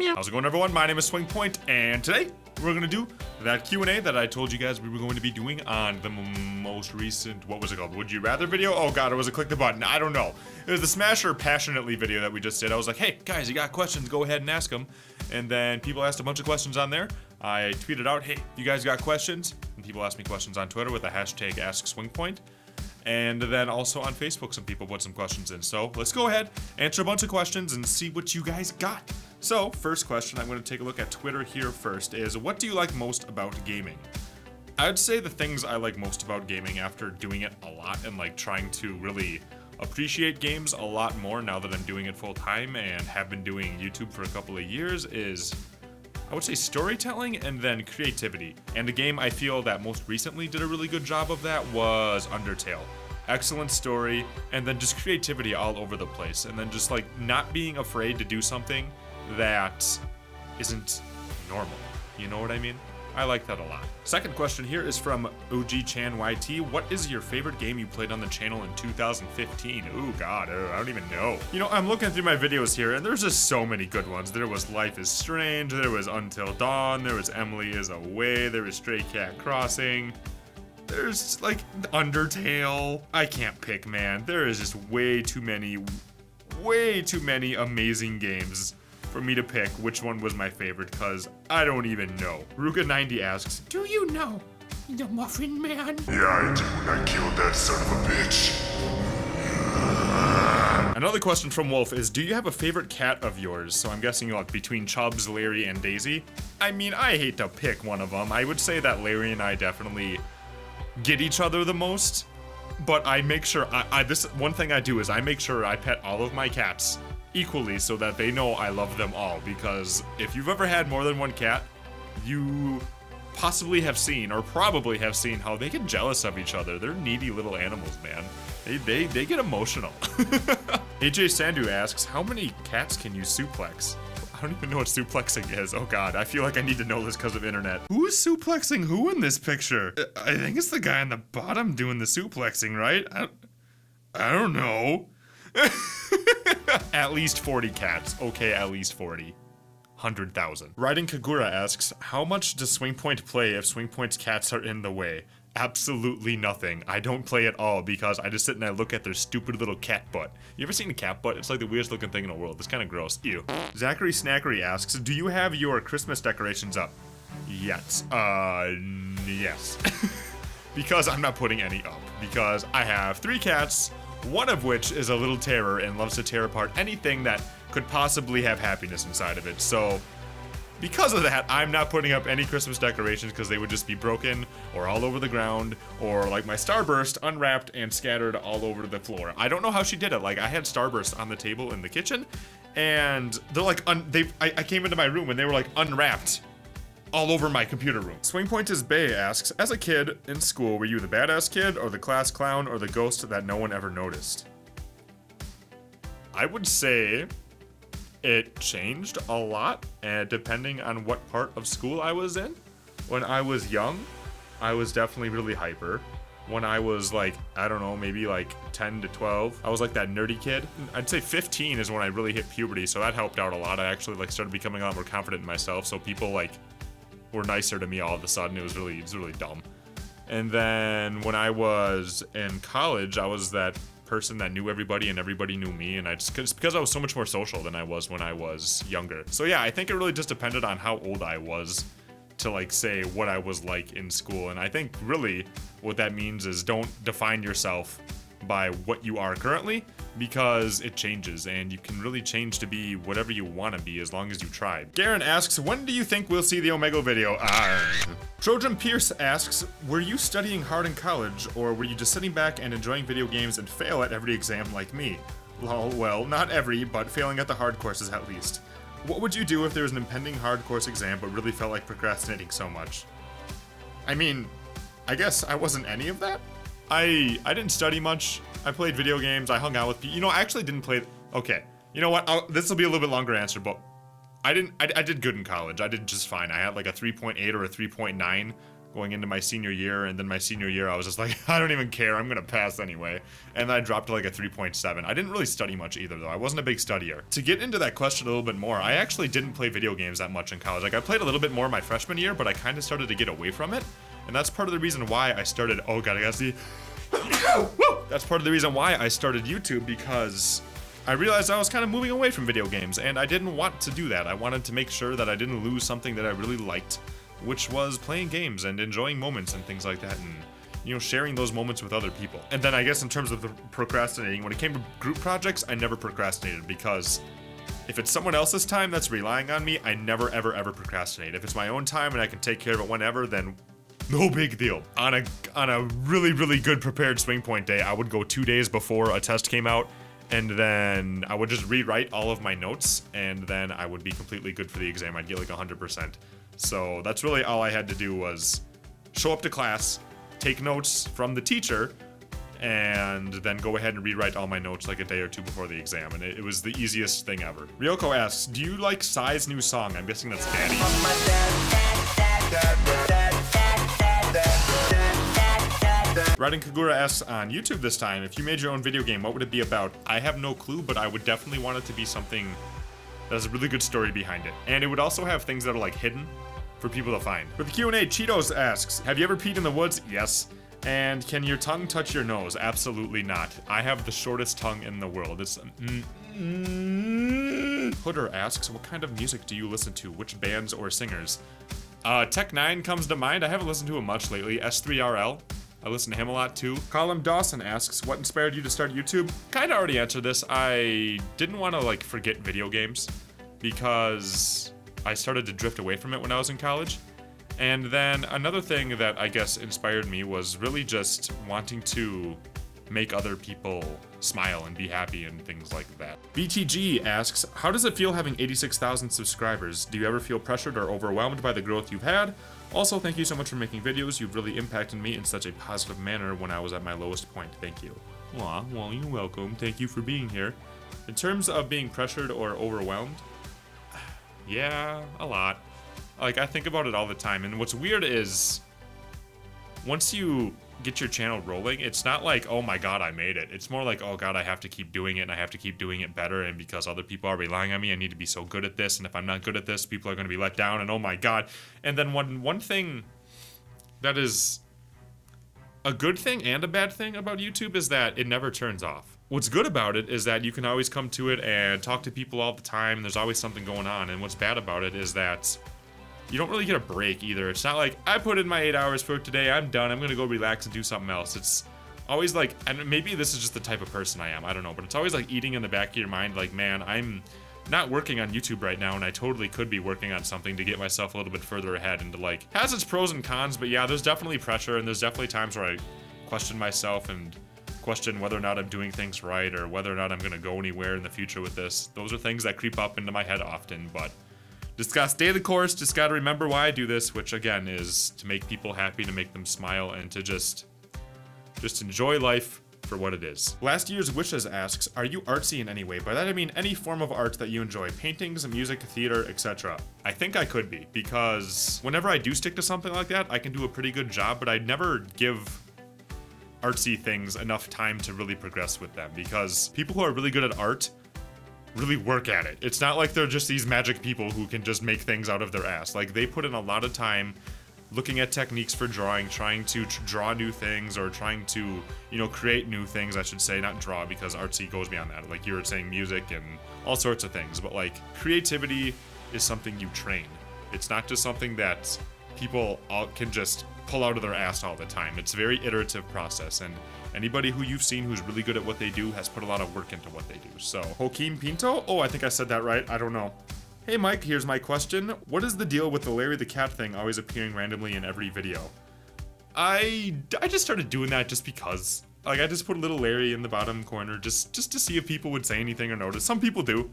How's it going, everyone? My name is SwingPoynt, and today we're gonna do that Q&A that I told you guys we were going to be doing on the most recent, what was it called? Would you rather video? Oh god, it was a click the button. I don't know. It was the Smasher Passionately video that we just did. I was like, hey guys, you got questions? Go ahead and ask them. And then people asked a bunch of questions on there. I tweeted out, hey, you guys got questions? And people asked me questions on Twitter with the hashtag AskSwingPoynt. And then also on Facebook, some people put some questions in. So let's go ahead, answer a bunch of questions, and see what you guys got. So, first question, I'm going to take a look at Twitter here first, is what do you like most about gaming? I'd say the things I like most about gaming after doing it a lot and like trying to really appreciate games a lot more now that I'm doing it full time and have been doing YouTube for a couple of years is, I would say, storytelling and then creativity. And the game I feel that most recently did a really good job of that was Undertale. Excellent story, and then just creativity all over the place, and then just like not being afraid to do something that isn't normal. You know what I mean? I like that a lot. Second question here is from OGChanYT. What is your favorite game you played on the channel in 2015? Ooh, God, I don't even know. You know, I'm looking through my videos here, and there's just so many good ones. There was Life is Strange, there was Until Dawn, there was Emily is Away, there was Stray Cat Crossing. There's, like, Undertale. I can't pick, man. There is just way too many amazing games for me to pick which one was my favorite, because I don't even know. Ruka90 asks, do you know the Muffin Man? Yeah, I do, and I killed that son of a bitch. Another question from Wolf is, do you have a favorite cat of yours? So I'm guessing like between Chubbs, Larry, and Daisy. I mean, I hate to pick one of them. I would say that Larry and I definitely get each other the most, but I make sure, this one thing I do is I make sure I pet all of my cats equally so that they know I love them all, because if you've ever had more than one cat, you possibly have seen, or probably have seen, how they get jealous of each other. They're needy little animals, man. They get emotional. AJ Sandu asks, how many cats can you suplex? I don't even know what suplexing is. Oh god, I feel like I need to know this because of internet. Who is suplexing who in this picture? I think it's the guy on the bottom doing the suplexing, right? I don't know. At least 40 cats. Okay, at least 40. 100,000. Riding Kagura asks, how much does SwingPoynt play if SwingPoynt's cats are in the way? Absolutely nothing. I don't play at all because I just sit and I look at their stupid little cat butt. You ever seen a cat butt? It's like the weirdest looking thing in the world. It's kind of gross. Ew. Zachary Snackery asks, do you have your Christmas decorations up? Yes. Yes. Because I'm not putting any up. Because I have 3 cats, one of which is a little terror and loves to tear apart anything that could possibly have happiness inside of it. So, because of that, I'm not putting up any Christmas decorations because they would just be broken or all over the ground, or like my Starburst unwrapped and scattered all over the floor. I don't know how she did it. Like, I had Starburst on the table in the kitchen, and they're like, I came into my room and they were like unwrapped all over my computer room. SwingPoynt is Bay asks, as a kid in school, were you the badass kid or the class clown or the ghost that no one ever noticed? I would say it changed a lot, and depending on what part of school I was in. When I was young, I was definitely really hyper. When I was like, I don't know, maybe like 10 to 12, I was like that nerdy kid. I'd say 15 is when I really hit puberty, so that helped out a lot. I actually like started becoming a lot more confident in myself, so people like were nicer to me all of a sudden. It was really dumb. And then when I was in college, I was that person that knew everybody and everybody knew me, and it's because I was so much more social than I was when I was younger. So yeah, I think it really just depended on how old I was to like say what I was like in school. And I think really what that means is don't define yourself by what you are currently, because it changes and you can really change to be whatever you want to be as long as you try. Garen asks, when do you think we'll see the Omega video? Trojan Pierce asks, were you studying hard in college, or were you just sitting back and enjoying video games and fail at every exam like me? Lol, well, not every, but failing at the hard courses at least. What would you do if there was an impending hard course exam but really felt like procrastinating so much? I mean, I guess I wasn't any of that. I didn't study much. I played video games. I hung out with people. You know, I actually didn't play. Okay, you know what? This will be a little bit longer answer, but I did good in college. I did just fine. I had like a 3.8 or a 3.9 going into my senior year, and then my senior year I was just like, I don't even care, I'm gonna pass anyway. And then I dropped to like a 3.7. I didn't really study much either though, I wasn't a big studier. To get into that question a little bit more, I actually didn't play video games that much in college. Like I played a little bit more my freshman year, but I kind of started to get away from it. And that's part of the reason why I started, oh god, I gotta see. That's part of the reason why I started YouTube, because I realized I was kind of moving away from video games, and I didn't want to do that. I wanted to make sure that I didn't lose something that I really liked, which was playing games and enjoying moments and things like that, and, you know, sharing those moments with other people. And then I guess in terms of the procrastinating, when it came to group projects, I never procrastinated, because if it's someone else's time that's relying on me, I never, ever, ever procrastinate. If it's my own time and I can take care of it whenever, then no big deal. On a really, really good prepared SwingPoynt day, I would go 2 days before a test came out, and then I would just rewrite all of my notes, and then I would be completely good for the exam. I'd get like 100%. So that's really all I had to do, was show up to class, take notes from the teacher, and then go ahead and rewrite all my notes like a day or two before the exam, and it was the easiest thing ever. Ryoko asks, do you like Psy's new song? I'm guessing that's Daddy. Raiden Kagura asks on YouTube this time, if you made your own video game, what would it be about? I have no clue, but I would definitely want it to be something that has a really good story behind it. And it would also have things that are like hidden for people to find. For the Q&A, Cheetos asks, have you ever peed in the woods? Yes. And can your tongue touch your nose? Absolutely not. I have the shortest tongue in the world. It's Hooder asks, what kind of music do you listen to? Which bands or singers? Tech9 comes to mind. I haven't listened to him much lately. S3RL. I listen to him a lot too. Colin Dawson asks, what inspired you to start YouTube? Kinda already answered this. I didn't want to like forget video games, because I started to drift away from it when I was in college. And then another thing that I guess inspired me was really just wanting to make other people smile and be happy and things like that. BTG asks, how does it feel having 86,000 subscribers? Do you ever feel pressured or overwhelmed by the growth you've had? Also, thank you so much for making videos. You've really impacted me in such a positive manner when I was at my lowest point. Thank you. Aw, well, you're welcome. Thank you for being here. In terms of being pressured or overwhelmed, yeah, a lot. Like, I think about it all the time, and what's weird is once you get your channel rolling, it's not like, oh my god, I made it. It's more like, oh god, I have to keep doing it, and I have to keep doing it better, and because other people are relying on me, I need to be so good at this, and if I'm not good at this, people are going to be let down, and oh my god. And then one thing that is a good thing and a bad thing about YouTube is that it never turns off. What's good about it is that you can always come to it and talk to people all the time, and there's always something going on, and what's bad about it is that you don't really get a break either. It's not like, I put in my 8 hours for today, I'm done, I'm gonna go relax and do something else. It's always like, and maybe this is just the type of person I am, I don't know, but it's always like eating in the back of your mind, like, man, I'm not working on YouTube right now, and I totally could be working on something to get myself a little bit further ahead, and to like, has its pros and cons, but yeah, there's definitely pressure, and there's definitely times where I question myself and question whether or not I'm doing things right, or whether or not I'm gonna go anywhere in the future with this. Those are things that creep up into my head often, but just gotta stay the course, just gotta remember why I do this, which again is to make people happy, to make them smile, and to just enjoy life for what it is. Last year's Wishes asks, are you artsy in any way? By that I mean any form of art that you enjoy, paintings, music, theater, etc. I think I could be, because whenever I do stick to something like that, I can do a pretty good job, but I never give artsy things enough time to really progress with them, because people who are really good at art really work at it. It's not like they're just these magic people who can just make things out of their ass. Like, they put in a lot of time looking at techniques for drawing, trying to draw new things, or trying to, you know, create new things, I should say, not draw, because artsy goes beyond that. Like you were saying, music and all sorts of things, but like, creativity is something you train. It's not just something that people can just pull out of their ass all the time. It's a very iterative process, and anybody who you've seen who's really good at what they do has put a lot of work into what they do. So, Joaquin Pinto? Oh, I think I said that right. I don't know. Hey Mike, here's my question. What is the deal with the Larry the Cat thing always appearing randomly in every video? I just started doing that just because. Like, I just put a little Larry in the bottom corner just to see if people would say anything or notice. Some people do.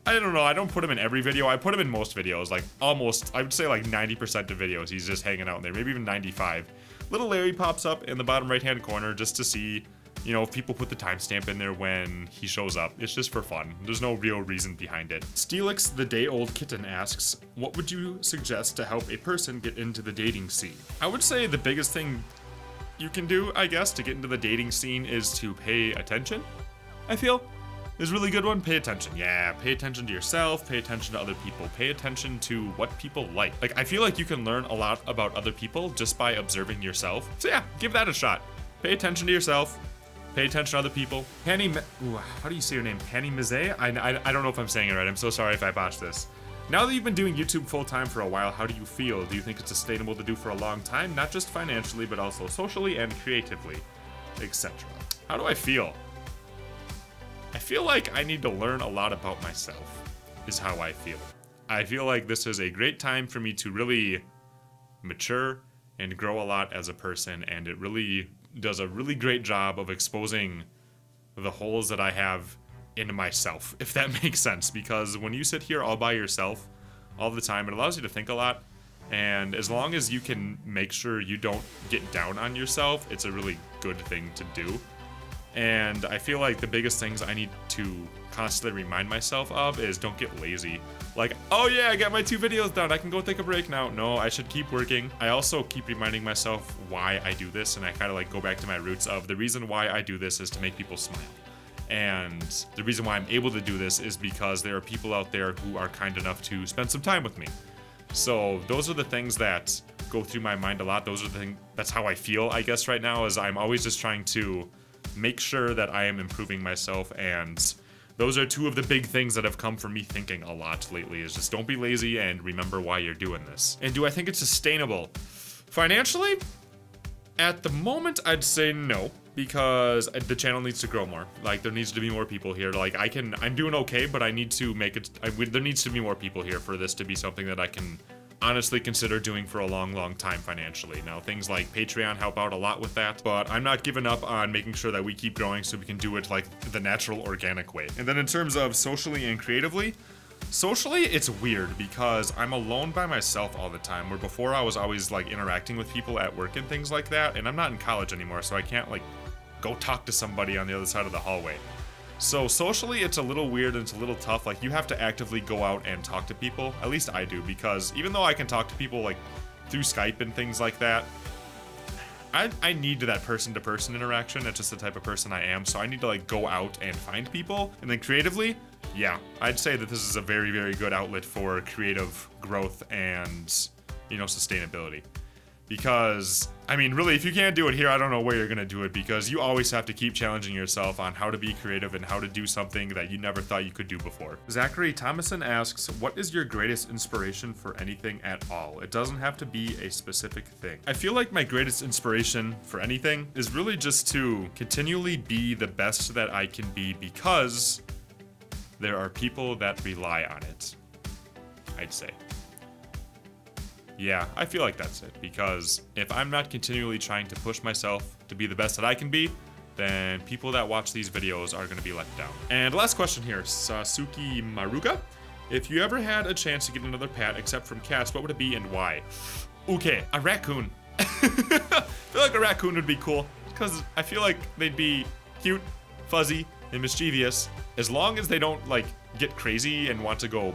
I don't know, I don't put him in every video. I put him in most videos, like almost, I would say like 90% of videos, he's just hanging out in there, maybe even 95. Little Larry pops up in the bottom right-hand corner just to see you know, if people put the timestamp in there when he shows up. It's just for fun. There's no real reason behind it. Steelix, the day-old kitten, asks, what would you suggest to help a person get into the dating scene? I would say the biggest thing you can do, I guess, to get into the dating scene is to pay attention, I feel. Is a really good one. Pay attention. Yeah, pay attention to yourself, pay attention to other people, pay attention to what people like. Like, I feel like you can learn a lot about other people just by observing yourself. So yeah, give that a shot. Pay attention to yourself. Pay attention to other people. How do you say your name? Penny Mize? I don't know if I'm saying it right. I'm so sorry if I botched this. Now that you've been doing YouTube full-time for a while, how do you feel? Do you think it's sustainable to do for a long time? Not just financially, but also socially and creatively, etc. How do I feel? I feel like I need to learn a lot about myself, is how I feel. I feel like this is a great time for me to really mature and grow a lot as a person, and it really does a really great job of exposing the holes that I have in myself, if that makes sense. Because when you sit here all by yourself all the time, it allows you to think a lot, and as long as you can make sure you don't get down on yourself, it's a really good thing to do. And I feel like the biggest things I need to constantly remind myself of is don't get lazy. Like, oh yeah, I got my 2 videos done, I can go take a break now. No, I should keep working. I also keep reminding myself why I do this, and I kind of like go back to my roots of the reason why I do this is to make people smile. And the reason why I'm able to do this is because there are people out there who are kind enough to spend some time with me. So those are the things that go through my mind a lot. Those are the things, that's how I feel, I guess, right now, is I'm always just trying to make sure that I am improving myself, and those are 2 of the big things that have come from me thinking a lot lately, is just don't be lazy and remember why you're doing this. And do I think it's sustainable? Financially? At the moment, I'd say no, because the channel needs to grow more. Like, there needs to be more people here. Like, I'm doing okay, but I need to make it, there needs to be more people here for this to be something that I can honestly consider doing for a long time financially. Now, things like Patreon help out a lot with that, but I'm not giving up on making sure that we keep growing so we can do it like the natural, organic way. And then in terms of socially and creatively, socially, it's weird because I'm alone by myself all the time, where before I was always like interacting with people at work and things like that, and I'm not in college anymore, so I can't like go talk to somebody on the other side of the hallway. So socially, it's a little weird and it's a little tough. Like, you have to actively go out and talk to people. At least I do, because even though I can talk to people like through Skype and things like that, I need that person-to-person interaction. That's just the type of person I am. So I need to like go out and find people. And then creatively, yeah, I'd say that this is a very, very good outlet for creative growth and, you know, sustainability. Because, I mean, really, if you can't do it here, I don't know where you're gonna do it, because you always have to keep challenging yourself on how to be creative and how to do something that you never thought you could do before. Zachary Thomason asks, what is your greatest inspiration for anything at all? It doesn't have to be a specific thing. I feel like my greatest inspiration for anything is really just to continually be the best that I can be, because there are people that rely on it, I'd say. Yeah, I feel like that's it, because if I'm not continually trying to push myself to be the best that I can be, then people that watch these videos are going to be let down. And last question here, Sasuke Maruka. If you ever had a chance to get another pet except from cats, what would it be and why? Okay, a raccoon. I feel like a raccoon would be cool, because I feel like they'd be cute, fuzzy, and mischievous, as long as they don't like get crazy and want to go,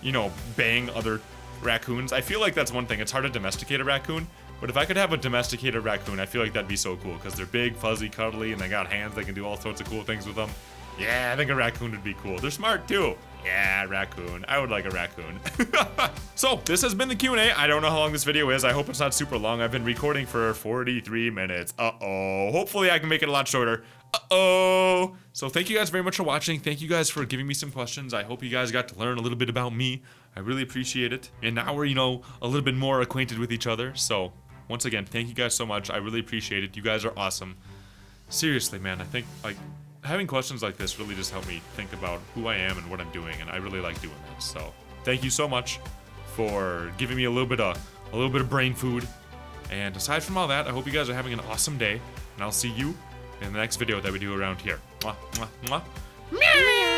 you know, bang other raccoons. I feel like that's one thing. It's hard to domesticate a raccoon, but if I could have a domesticated raccoon, I feel like that'd be so cool, because they're big, fuzzy, cuddly, and they got hands. They can do all sorts of cool things with them. Yeah, I think a raccoon would be cool. They're smart too. Yeah, raccoon. I would like a raccoon. So, this has been the Q&A. I don't know how long this video is. I hope it's not super long. I've been recording for 43 minutes. Uh-oh. Hopefully I can make it a lot shorter. Uh-oh. So thank you guys very much for watching. Thank you guys for giving me some questions. I hope you guys got to learn a little bit about me. I really appreciate it. And now we're, you know, a little bit more acquainted with each other. So, once again, thank you guys so much. I really appreciate it. You guys are awesome. Seriously, man, I think, like, having questions like this really just help me think about who I am and what I'm doing, and I really like doing that. So, thank you so much for giving me a little bit of brain food. And aside from all that, I hope you guys are having an awesome day, and I'll see you in the next video that we do around here. Mwah, mwah, mwah.